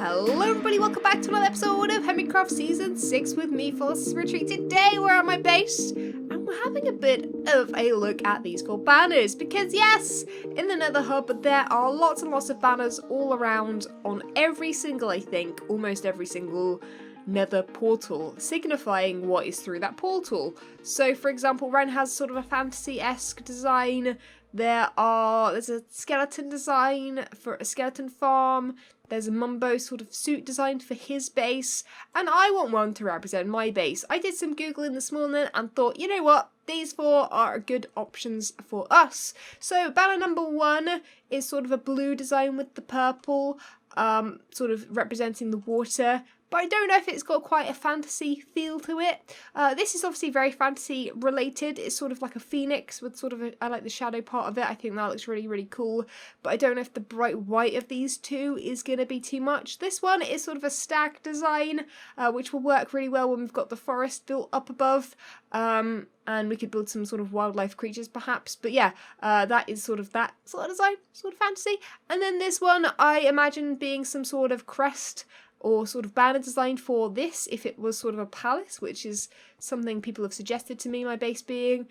Hello everybody, welcome back to another episode of Hermitcraft Season 6 with me, FalseSymmetry. Today we're at my base and we're having a bit of a look at these cool banners because yes, in the Nether Hub there are lots and lots of banners all around on every single, I think, almost every single Nether portal, signifying what is through that portal. So for example, Ren has sort of a fantasy-esque design. There's a skeleton design for a skeleton farm. There's a Mumbo sort of suit designed for his base, and I want one to represent my base. I did some Googling this morning and thought, you know what, these four are good options for us. So banner number 1 is sort of a blue design with the purple, sort of representing the water. But I don't know if it's got quite a fantasy feel to it. This is obviously very fantasy related. It's sort of like a phoenix with sort of I like the shadow part of it. I think that looks really, really cool. But I don't know if the bright white of these two is going to be too much. This one is sort of a stag design, which will work really well when we've got the forest built up above. And we could build some sort of wildlife creatures perhaps. But yeah, that is sort of that sort of design, sort of fantasy. And then this one, I imagine being some sort of crest or sort of banner design for this if it was sort of a palace, which is something people have suggested to me, my base being.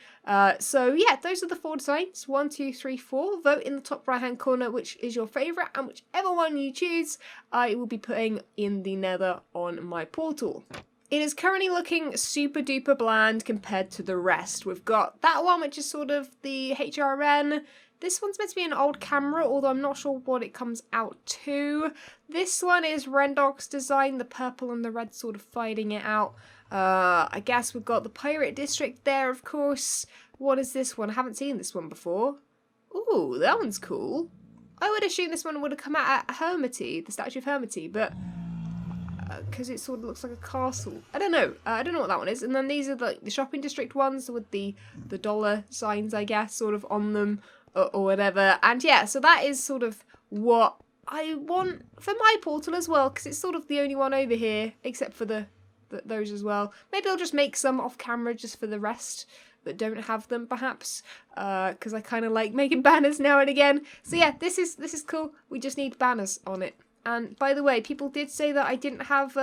So yeah, those are the 4 designs. 1, 2, 3, 4. Vote in the top right hand corner which is your favourite, and whichever one you choose, I will be putting in the Nether on my portal. It is currently looking super duper bland compared to the rest. We've got that one which is sort of the HRN. This one's meant to be an old camera, although I'm not sure what it comes out to. This one is Rendog's design, the purple and the red sort of fighting it out. I guess we've got the Pirate District there, of course. What is this one? I haven't seen this one before. Ooh, that one's cool. I would assume this one would have come out at Hermity, the statue of Hermity, but because it sort of looks like a castle. I don't know. I don't know what that one is. And then these are the shopping district ones with the dollar signs, I guess, sort of on them. Or whatever. And yeah, so that is sort of what I want for my portal as well, because it's sort of the only one over here, except for those as well. Maybe I'll just make some off camera just for the rest that don't have them, perhaps, because I kind of like making banners now and again. So yeah, this is cool. We just need banners on it. And by the way, people did say that I didn't have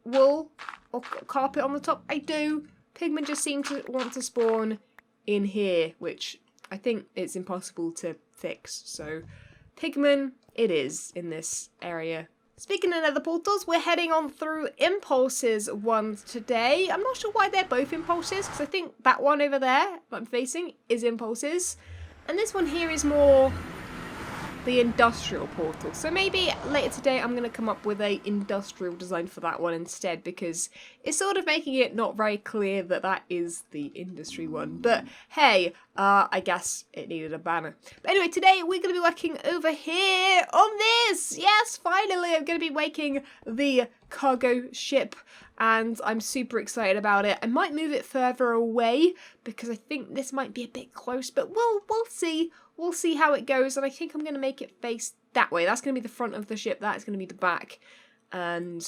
wool or carpet on the top. I do. Pigmen just seem to want to spawn in here, which I think it's impossible to fix, so Pigmen it is in this area. Speaking of Nether portals, we're heading on through Impulses one today. I'm not sure why they're both Impulses, because I think that one over there that I'm facing is Impulses, and this one here is more the industrial portal. So maybe later today I'm going to come up with a industrial design for that one instead, because it's sort of making it not very clear that that is the industry one. But hey, I guess it needed a banner. But anyway, today we're going to be working over here on this. Yes, finally I'm going to be making the cargo ship, and I'm super excited about it. I might move it further away because I think this might be a bit close, but we'll see. We'll see how it goes, and I think I'm going to make it face that way. That's going to be the front of the ship, that's going to be the back, and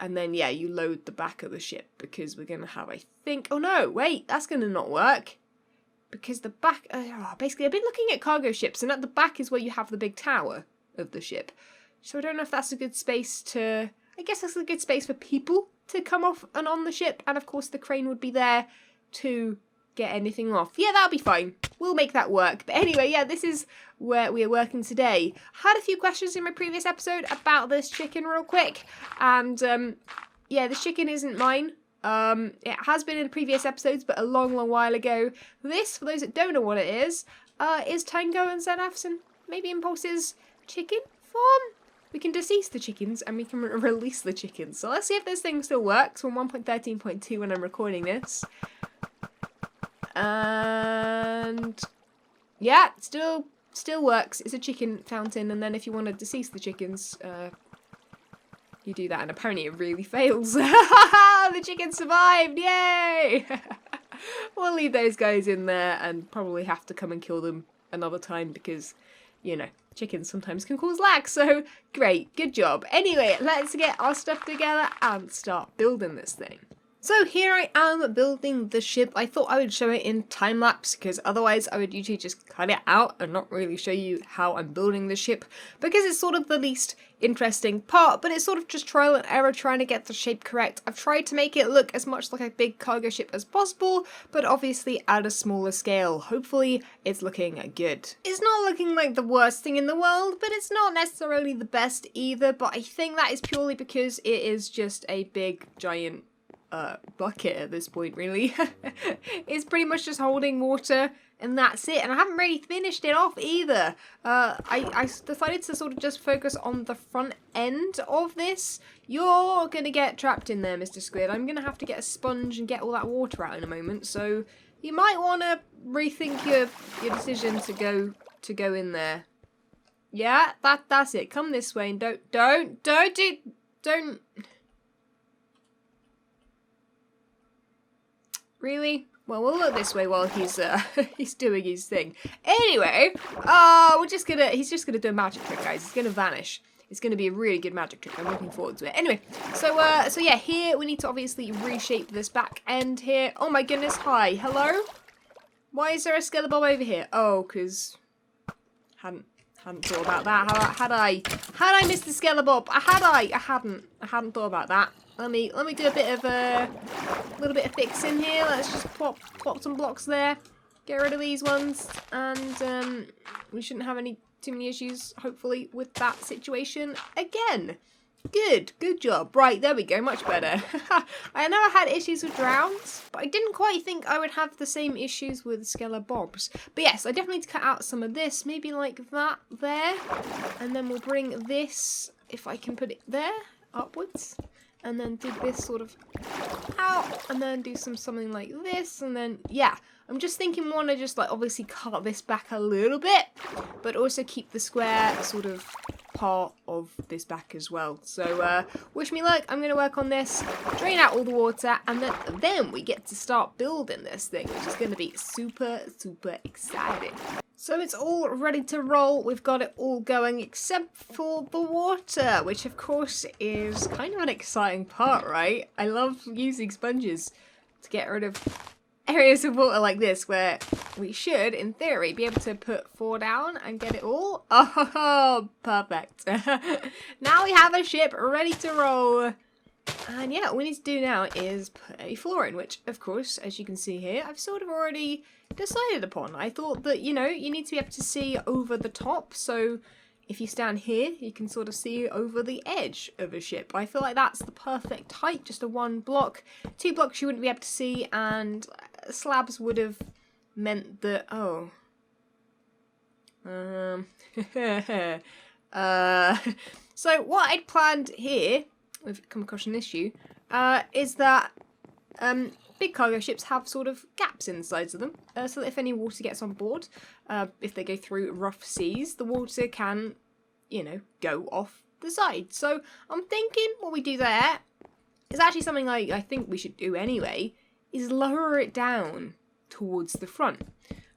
then, yeah, you load the back of the ship, because we're going to have, I think, oh no, wait, that's going to not work, because the back, basically, I've been looking at cargo ships, and at the back is where you have the big tower of the ship, so I don't know if that's a good space to, I guess that's a good space for people to come off and on the ship, and of course the crane would be there to get anything off. Yeah, that'll be fine. We'll make that work. But anyway, yeah, this is where we are working today. Had a few questions in my previous episode about this chicken real quick. And yeah, this chicken isn't mine. It has been in previous episodes, but a long, long while ago. This, for those that don't know what it is Tango and Zenaf's and maybe Impulse's chicken farm. We can decease the chickens and we can release the chickens. So let's see if this thing still works. We're on 1.13.2 when I'm recording this. And yeah, still works. It's a chicken fountain, and then if you want to decease the chickens, you do that, and apparently it really fails. The chicken survived! Yay! We'll leave those guys in there and probably have to come and kill them another time because, you know, chickens sometimes can cause lag, so great, good job. Anyway, let's get our stuff together and start building this thing. So here I am building the ship. I thought I would show it in time lapse because otherwise I would usually just cut it out and not really show you how I'm building the ship because it's sort of the least interesting part, but it's sort of just trial and error trying to get the shape correct. I've tried to make it look as much like a big cargo ship as possible, but obviously at a smaller scale. Hopefully it's looking good. It's not looking like the worst thing in the world, but it's not necessarily the best either, but I think that is purely because it is just a big giant bucket at this point, really. It's pretty much just holding water and that's it, and I haven't really finished it off either. I decided to sort of just focus on the front end of this. You're gonna get trapped in there, Mr. Squid. I'm gonna have to get a sponge and get all that water out in a moment, so you might want to rethink your decision to go in there. Yeah, that's it. Come this way and don't. Really? Well, we'll look this way while he's he's doing his thing. Anyway, he's just gonna do a magic trick, guys. He's gonna vanish. It's gonna be a really good magic trick. I'm looking forward to it. Anyway, so yeah, here we need to obviously reshape this back end here. Oh my goodness, hi, hello? Why is there a skeleton over here? Oh, cause hadn't thought about that. Had I missed the skeleton? I hadn't thought about that. Let me do a bit of little bit of fixing here. Let's just plop some blocks there. Get rid of these ones, and we shouldn't have too many issues, hopefully, with that situation again. Good job. Right, there we go, much better. I know I had issues with drowns, but I didn't quite think I would have the same issues with skelebobs. But yes, I definitely need to cut out some of this, maybe like that there, and then we'll bring this, if I can put it there, upwards. And then do this sort of out, and then do something like this, and then, yeah. I'm just thinking we want to just, like, obviously cut this back a little bit, but also keep the square sort of part of this back as well. So, wish me luck. I'm going to work on this, drain out all the water, and then we get to start building this thing, which is going to be super, super exciting. So it's all ready to roll. We've got it all going except for the water, which of course is kind of an exciting part, right? I love using sponges to get rid of areas of water like this where we should, in theory, be able to put 4 down and get it all. Oh, perfect. Now we have a ship ready to roll. And yeah, all we need to do now is put a floor in, which, of course, as you can see here, I've sort of already decided upon. I thought that, you know, you need to be able to see over the top, so if you stand here, you can sort of see over the edge of a ship. I feel like that's the perfect height, just a 1 block. 2 blocks you wouldn't be able to see, and slabs would have meant that, oh. So what I'd planned here, we've come across an issue, is that big cargo ships have sort of gaps in the sides of them, so that if any water gets on board, if they go through rough seas, the water can, you know, go off the side. So I'm thinking what we do there is actually something I think we should do anyway, is lower it down towards the front.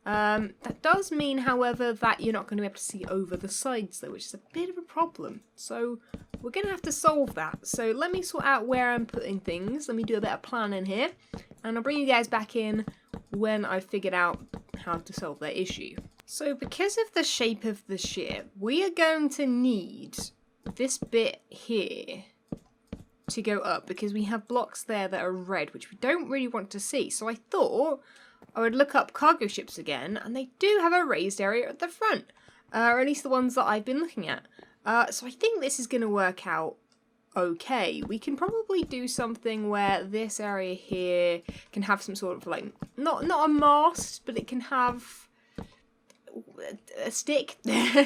That does mean, however, that you're not going to be able to see over the sides though, which is a bit of a problem. So we're going to have to solve that. So let me sort out where I'm putting things. Let me do a bit of planning here. And I'll bring you guys back in when I've figured out how to solve that issue. So because of the shape of the ship, we are going to need this bit here to go up because we have blocks there that are red, which we don't really want to see. So I thought I would look up cargo ships again, and they do have a raised area at the front, or at least the ones that I've been looking at. So I think this is going to work out okay. We can probably do something where this area here can have some sort of, like, not a mast, but it can have a stick.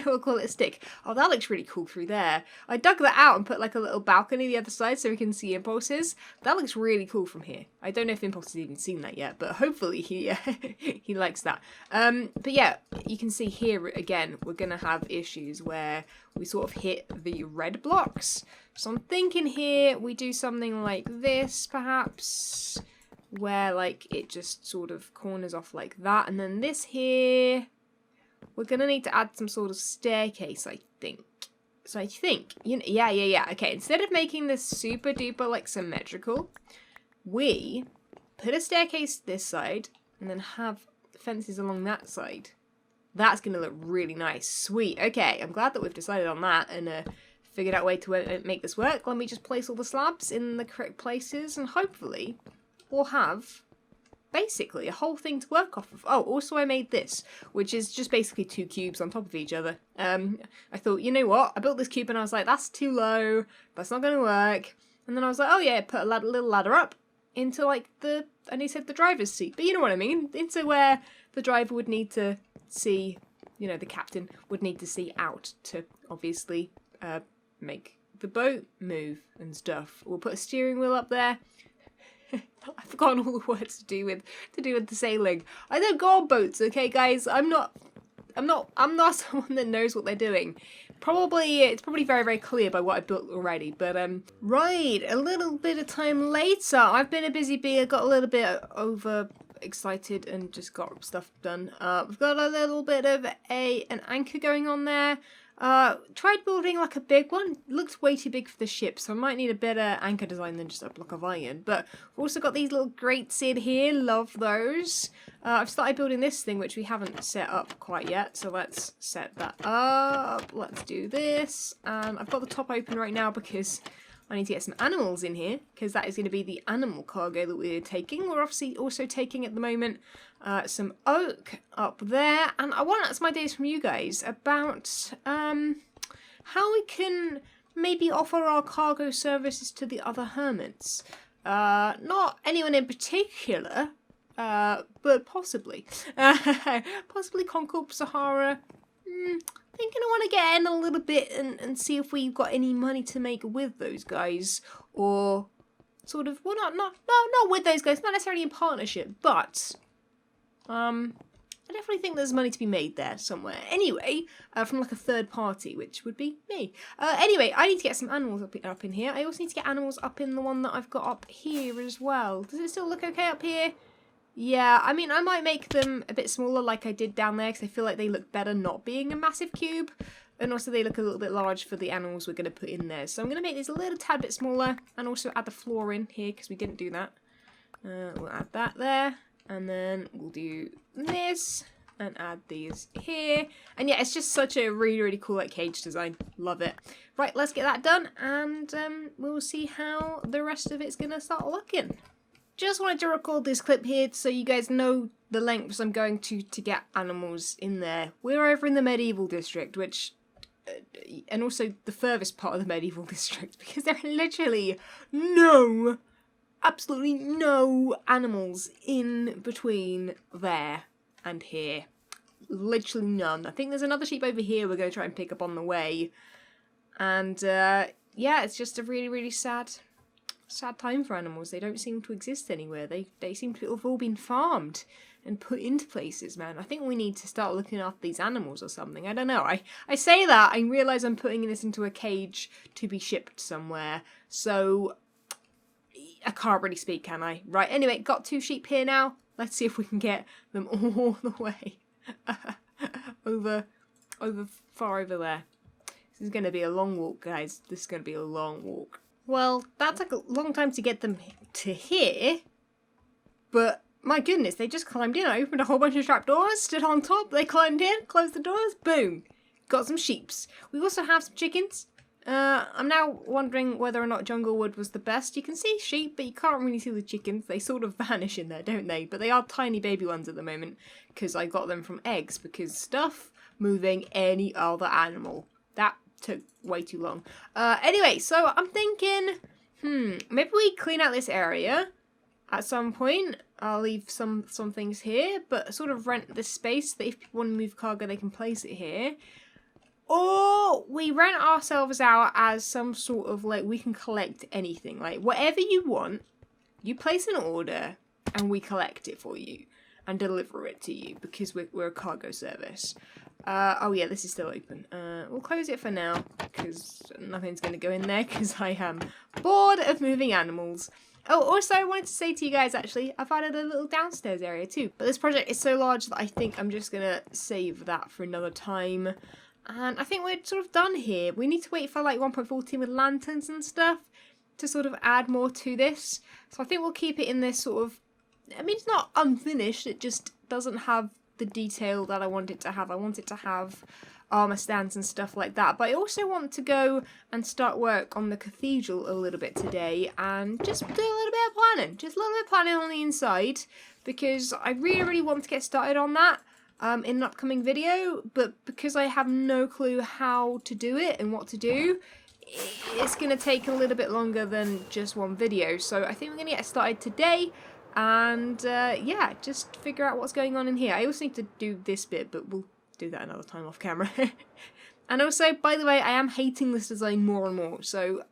We'll call it a stick. Oh, that looks really cool through there. I dug that out and put like a little balcony the other side so we can see Impulses. That looks really cool from here. I don't know if Impulse has even seen that yet, but hopefully he he likes that. But yeah, you can see here again we're gonna have issues where we sort of hit the red blocks. So I'm thinking here we do something like this perhaps, where like it just sort of corners off like that, and then this here we're going to need to add some sort of staircase, I think. So I think, you know, yeah. Okay, instead of making this super duper, like, symmetrical, we put a staircase this side and then have fences along that side. That's going to look really nice. Sweet. Okay, I'm glad that we've decided on that and figured out a way to make this work. Let me just place all the slabs in the correct places and hopefully we'll have basically a whole thing to work off of. Oh, also I made this, which is just basically 2 cubes on top of each other. I thought, you know what? I built this cube and I was like, that's too low. That's not going to work. And then I was like, oh yeah, put a little ladder up into like the driver's seat. But you know what I mean? Into where the driver would need to see, you know, the captain would need to see out to obviously make the boat move and stuff. We'll put a steering wheel up there. I've forgotten all the words to do with the sailing. I don't go on boats, okay, guys. I'm not someone that knows what they're doing. It's probably very, very clear by what I built already. But right, a little bit of time later. I've been a busy bee. I got a little bit over excited and just got stuff done. We've got a little bit of an anchor going on there. Tried building like a big one. It looked way too big for the ship, so I might need a better anchor design than just a block of iron. But we've also got these little grates in here. Love those. I've started building this thing, which we haven't set up quite yet. So let's set that up. Let's do this. And I've got the top open right now because I need to get some animals in here, because that is going to be the animal cargo that we're taking. We're obviously also taking at the moment some oak up there, and I want some ideas from you guys about how we can maybe offer our cargo services to the other hermits. Not anyone in particular, but possibly. Possibly Concord, Sahara. Thinking I want to get in a little bit and see if we've got any money to make with those guys, or sort of, well, not with those guys, not necessarily in partnership, but I definitely think there's money to be made there somewhere. Anyway, from like a third party, which would be me. Anyway, I need to get some animals up in here. I also need to get animals up in the one that I've got up here as well. Does it still look okay up here? Yeah, I mean, I might make them a bit smaller like I did down there, because I feel like they look better not being a massive cube. And also they look a little bit large for the animals we're going to put in there. So I'm going to make these a little tad bit smaller, and also add the floor in here, because we didn't do that. We'll add that there, and then we'll do this, and add these here. And yeah, it's just such a really, really cool like cage design. Love it. Right, let's get that done, and we'll see how the rest of it's going to start looking. Just wanted to record this clip here so you guys know the lengths I'm going to get animals in there. We're over in the medieval district, which, and also the furthest part of the medieval district, because there are literally absolutely no animals in between there and here. Literally none. I think there's another sheep over here we're going to try and pick up on the way. And yeah, it's just a really, really sad time for animals. They don't seem to exist anywhere. They seem to have all been farmed and put into places, man. I think we need to start looking after these animals or something. I don't know. I say that, I realise I'm putting this into a cage to be shipped somewhere. So I can't really speak, can I? Right, anyway, got 2 sheep here now. Let's see if we can get them all the way far over there. This is going to be a long walk, guys. This is going to be a long walk. Well, that took a long time to get them to here, but my goodness, they just climbed in. I opened a whole bunch of trapdoors, stood on top, they climbed in, closed the doors, boom, got some sheeps. We also have some chickens. I'm now wondering whether or not jungle wood was the best. You can see sheep, but you can't really see the chickens. They sort of vanish in there, don't they? But they are tiny baby ones at the moment, because I got them from eggs, because stuff moving any other animal. That took way too long. Anyway, so I'm thinking, maybe we clean out this area at some point. I'll leave some things here, but sort of rent this space so that if people want to move cargo, they can place it here. Or we rent ourselves out as some sort of, like, we can collect anything. Like, whatever you want, you place an order, and we collect it for you and deliver it to you, because we're a cargo service. Oh yeah, this is still open. We'll close it for now, because nothing's going to go in there, because I am bored of moving animals. Oh, also I wanted to say to you guys, actually, I've added a little downstairs area too. But this project is so large that I think I'm just going to save that for another time. And I think we're sort of done here. We need to wait for like 1.14 with lanterns and stuff. to sort of add more to this. So I think we'll keep it in this sort of, I mean, it's not unfinished, it just doesn't have the detail that I want it to have. I want it to have armor stands and stuff like that. But I also want to go and start work on the cathedral a little bit today and just do a little bit of planning. Just a little bit of planning on the inside, because I really want to get started on that in an upcoming video. But because I have no clue how to do it and what to do, it's going to take a little bit longer than just one video. So I think we're going to get started today. And yeah, just figure out what's going on in here. I also need to do this bit, but we'll do that another time off camera. And also, by the way, I am hating this design more and more. So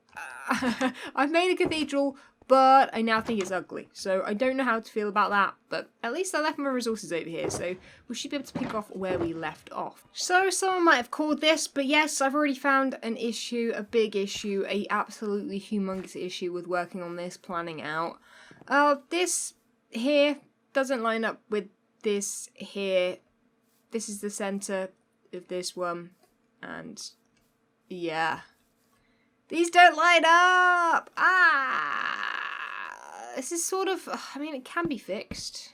I've made a cathedral, but I now think it's ugly. So I don't know how to feel about that, but at least I left my resources over here, so we should be able to pick off where we left off. So someone might have called this, but yes, I've already found an issue, a big issue, a absolutely humongous issue with working on this, planning out. This here doesn't line up with this here. This is the center of this one, and yeah, these don't line up. This is sort of, I mean, it can be fixed,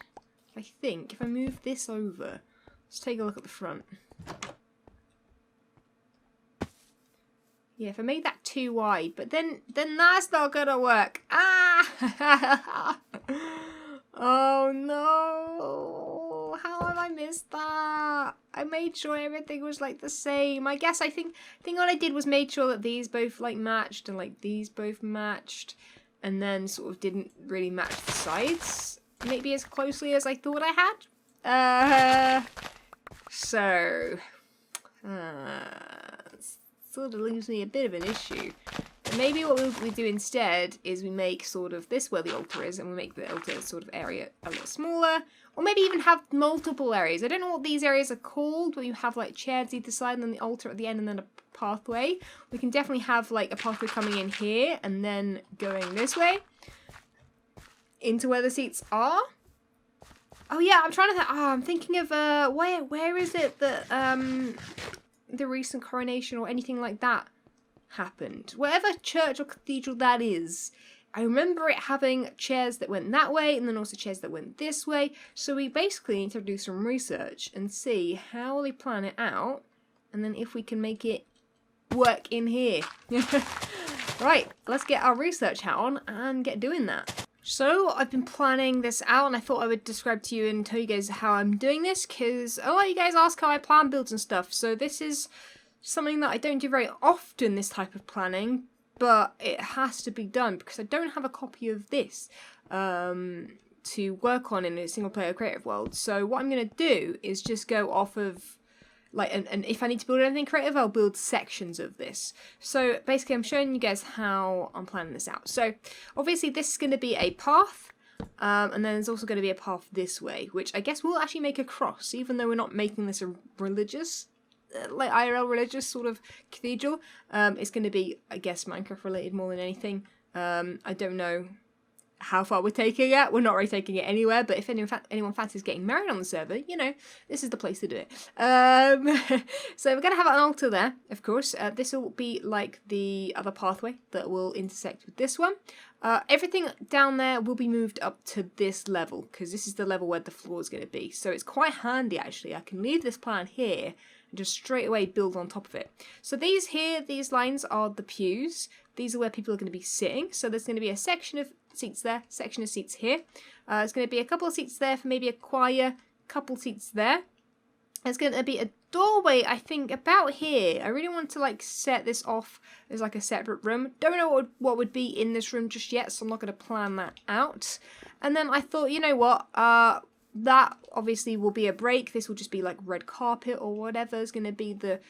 I think. If I move this over, let's take a look at the front. Yeah, if I made that too wide, but then that's not gonna work. Oh no, how have I missed that? I made sure everything was like the same. I think what I did was made sure that these both like matched and like these both matched, and then sort of didn't really match the sides maybe as closely as I thought I had. So sort of leaves me a bit of an issue. Maybe what we do instead is we make sort of this where the altar is, and we make the altar sort of area a little smaller, or maybe even have multiple areas. I don't know what these areas are called, but you have like chairs either side and then the altar at the end and then a pathway. We can definitely have like a pathway coming in here and then going this way into where the seats are. Oh yeah, I'm trying to I'm thinking of where is it that the recent coronation or anything like that happened. Whatever church or cathedral that is, I remember it having chairs that went that way and then also chairs that went this way. So we basically need to do some research and see how they plan it out, and then if we can make it work in here. Right, let's get our research hat on and get doing that. So I've been planning this out, and I thought I would describe to you and tell you guys how I'm doing this, because a lot of you guys ask how I plan builds and stuff. So this is something that I don't do very often, this type of planning, but it has to be done because I don't have a copy of this to work on in a single player creative world. So what I'm going to do is just go off of like, and if I need to build anything creative, I'll build sections of this. So basically I'm showing you guys how I'm planning this out. So obviously this is going to be a path, and then there's also going to be a path this way, which I guess we'll actually make a cross, even though we're not making this a religious, like IRL religious sort of cathedral. It's going to be, I guess, Minecraft related more than anything. I don't know how far we're taking it. We're not really taking it anywhere, but if anyone fancies getting married on the server, you know, this is the place to do it. So we're going to have an altar there, of course. This will be like the other pathway that will intersect with this one. Everything down there will be moved up to this level, because this is the level where the floor is going to be. So it's quite handy, actually. I can leave this plan here and just straight away build on top of it. So these here, these lines are the pews. These are where people are going to be sitting. So there's going to be a section of seats there, section of seats here. There's going to be a couple of seats there for maybe a choir, couple seats there. There's going to be a doorway, I think, about here. I really want to like set this off as like a separate room. Don't know what would be in this room just yet, so I'm not going to plan that out. And then I thought, you know what, that obviously will be a break. This will just be like red carpet or whatever is going to be the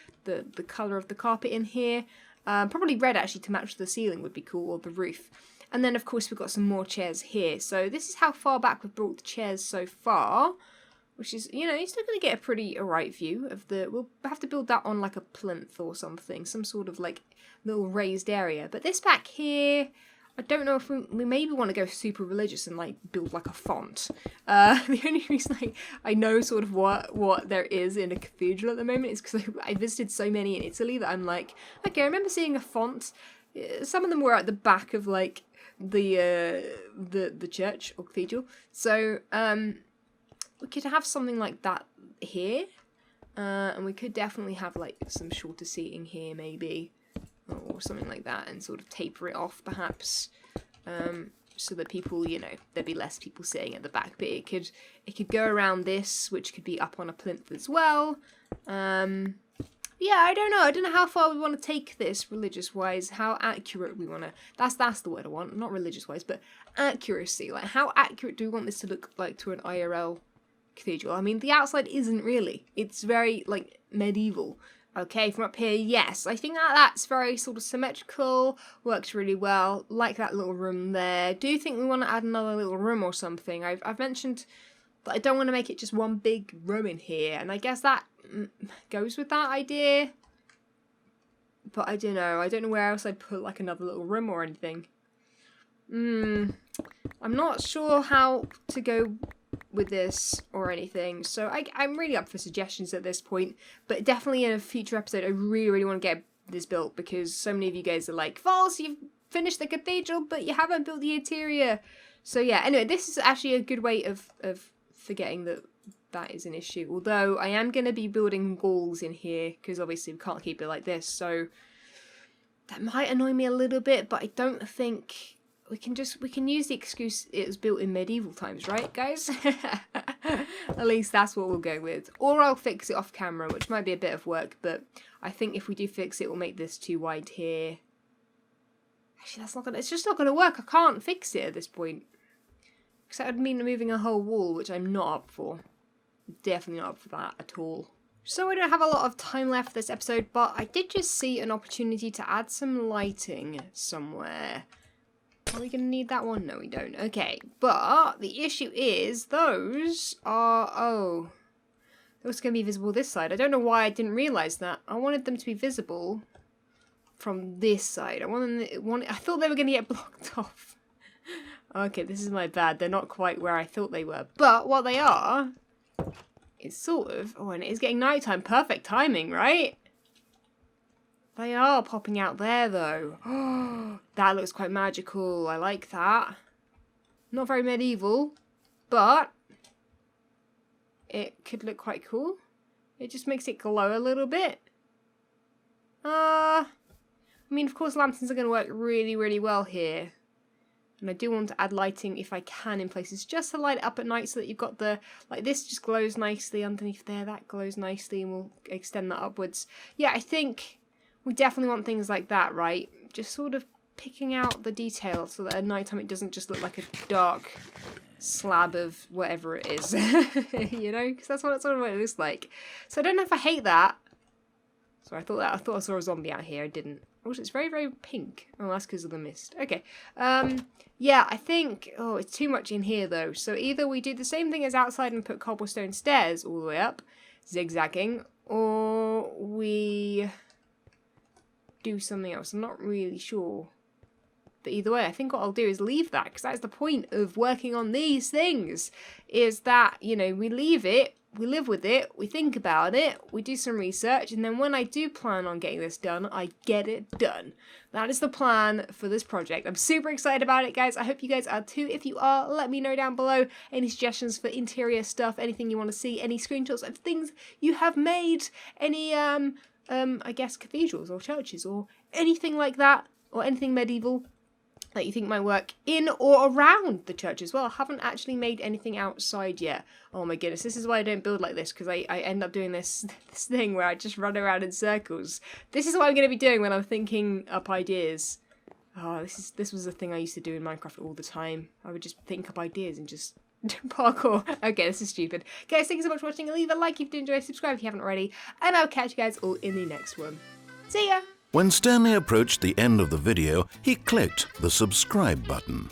colour of the carpet in here. Probably red actually to match the ceiling would be cool, or the roof. And then of course we've got some more chairs here. So this is how far back we've brought the chairs so far, which is, you know, you're still going to get a pretty alright view of the, we'll have to build that on like a plinth or something, some sort of like little raised area. But this back here, I don't know if we maybe want to go super religious and like build like a font. The only reason I know sort of what there is in a cathedral at the moment is because I visited so many in Italy that I'm like, okay, I remember seeing a font some of them were at the back of like the church or cathedral. So we could have something like that here, and we could definitely have like some shorter seating here maybe, or something like that, and sort of taper it off perhaps, so that people, you know, there'd be less people sitting at the back. But it could go around this, which could be up on a plinth as well. Yeah, I don't know how far we want to take this religious-wise, how accurate we want to... That's the word I want, not religious-wise, but accuracy. Like, how accurate do we want this to look like to an IRL cathedral? I mean, the outside isn't really. It's very, like, medieval. Okay, from up here, yes. I think that's very sort of symmetrical, works really well. Like that little room there. Do you think we want to add another little room or something? I've mentioned that I don't want to make it just one big room in here, and I guess that goes with that idea, but I don't know where else I'd put like another little room or anything. I'm not sure how to go with this or anything, so I'm really up for suggestions at this point, but definitely in a future episode I really want to get this built, because so many of you guys are like, False, you've finished the cathedral but you haven't built the interior. So yeah, anyway, this is actually a good way of forgetting that is an issue. Although I am going to be building walls in here, because obviously we can't keep it like this, so that might annoy me a little bit, but I don't think we can use the excuse it was built in medieval times, right guys? At least that's what we'll go with. Or I'll fix it off camera, which might be a bit of work, but I think if we do fix it, we'll make this too wide here. Actually, it's just not gonna work. I can't fix it at this point, because that would mean moving a whole wall, which I'm not up for. Definitely not up for that at all. So I don't have a lot of time left this episode, but I did just see an opportunity to add some lighting somewhere. Are we going to need that one? No, we don't. Okay, but the issue is those are... those are going to be visible this side. I don't know why I didn't realise that. I wanted them to be visible from this side. I thought they were going to get blocked off. Okay, this is my bad. They're not quite where I thought they were. But what they are... it's sort of... oh, and it is getting nighttime. Perfect timing, right? They are popping out there, though. Oh, that looks quite magical. I like that. Not very medieval, but it could look quite cool. It just makes it glow a little bit. I mean, of course, lanterns are going to work really well here. And I do want to add lighting if I can in places, just to light it up at night, so that you've got the, like this just glows nicely underneath there, that glows nicely, and we'll extend that upwards. Yeah, I think we definitely want things like that, right? Just sort of picking out the detail so that at night time it doesn't just look like a dark slab of whatever it is, you know? Because that's what it looks like. So I don't know if I hate that. So I thought I saw a zombie out here. I didn't. Also, it's very pink. Oh, that's because of the mist. Okay. Yeah, I think... oh, it's too much in here, though. So either we do the same thing as outside and put cobblestone stairs all the way up, zigzagging, or we do something else. I'm not really sure. But either way, I think what I'll do is leave that, because that's the point of working on these things, is that, you know, we leave it, we live with it, we think about it, we do some research, and then when I do plan on getting this done, I get it done. That is the plan for this project. I'm super excited about it, guys. I hope you guys are too. If you are, let me know down below any suggestions for interior stuff, anything you want to see, any screenshots of things you have made, any, I guess, cathedrals or churches or anything like that, or anything medieval that you think might work in or around the church as well. I haven't actually made anything outside yet. Oh my goodness, this is why I don't build like this, because I end up doing this thing where I just run around in circles. This is what I'm going to be doing when I'm thinking up ideas. Oh, this was a thing I used to do in Minecraft all the time. I would just think up ideas and just parkour. Okay, this is stupid. Guys, thank you so much for watching. Leave a like if you enjoyed, subscribe if you haven't already, and I'll catch you guys all in the next one. See ya! When Stanley approached the end of the video, he clicked the subscribe button.